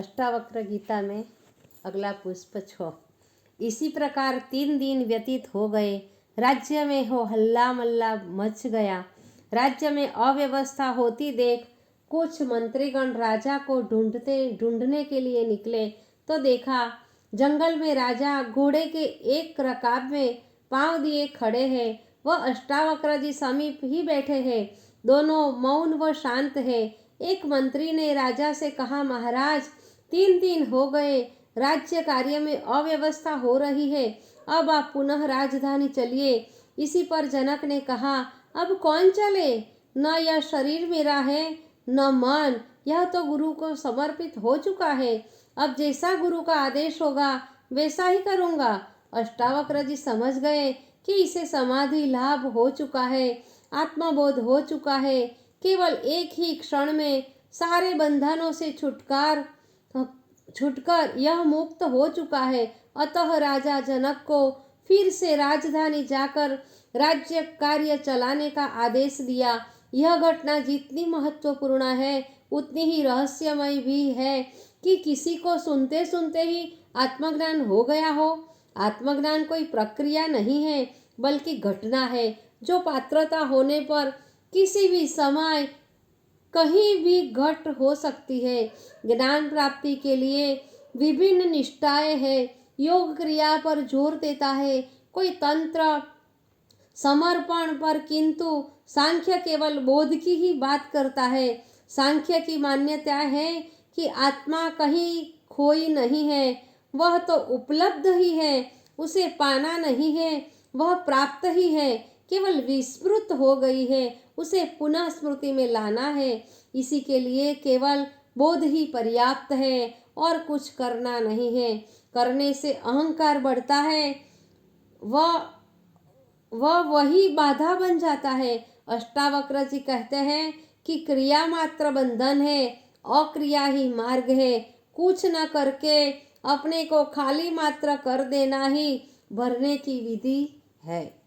अष्टावक्र गीता में अगला पुष्प 6। इसी प्रकार 3 दिन व्यतीत हो गए। राज्य में हो हल्ला मल्ला मच गया। राज्य में अव्यवस्था होती देख कुछ मंत्रीगण राजा को ढूंढने के लिए निकले तो देखा जंगल में राजा घोड़े के एक रकाब में पांव दिए खड़े हैं। वह अष्टावक्र जी समीप ही बैठे हैं। दोनों मौन व शांत है। एक मंत्री ने राजा से कहा, महाराज 3 दिन हो गए, राज्य कार्य में अव्यवस्था हो रही है, अब आप पुनः राजधानी चलिए। इसी पर जनक ने कहा, अब कौन चले? न यह शरीर मेरा है न मन, यह तो गुरु को समर्पित हो चुका है। अब जैसा गुरु का आदेश होगा वैसा ही करूँगा। अष्टावक्र जी समझ गए कि इसे समाधि लाभ हो चुका है, आत्मबोध हो चुका है। केवल एक ही क्षण में सारे बंधनों से छुटकर यह मुक्त हो चुका है। अतः राजा जनक को फिर से राजधानी जाकर राज्य कार्य चलाने का आदेश दिया। यह घटना जितनी महत्वपूर्ण है उतनी ही रहस्यमय भी है कि किसी को सुनते सुनते ही आत्मज्ञान हो गया हो। आत्मज्ञान कोई प्रक्रिया नहीं है बल्कि घटना है जो पात्रता होने पर किसी भी समय कहीं भी घट हो सकती है। ज्ञान प्राप्ति के लिए विभिन्न निष्ठाएं हैं। योग क्रिया पर जोर देता है, कोई तंत्र समर्पण पर, किंतु सांख्य केवल बोध की ही बात करता है। सांख्य की मान्यता है कि आत्मा कहीं खोई नहीं है, वह तो उपलब्ध ही है, उसे पाना नहीं है, वह प्राप्त ही है, केवल विस्मृत हो गई है, उसे पुनः स्मृति में लाना है। इसी के लिए केवल बोध ही पर्याप्त है और कुछ करना नहीं है। करने से अहंकार बढ़ता है, वह वही बाधा बन जाता है। अष्टावक्र जी कहते हैं कि क्रिया मात्र बंधन है, अक्रिया ही मार्ग है। कुछ न करके अपने को खाली मात्र कर देना ही भरने की विधि है।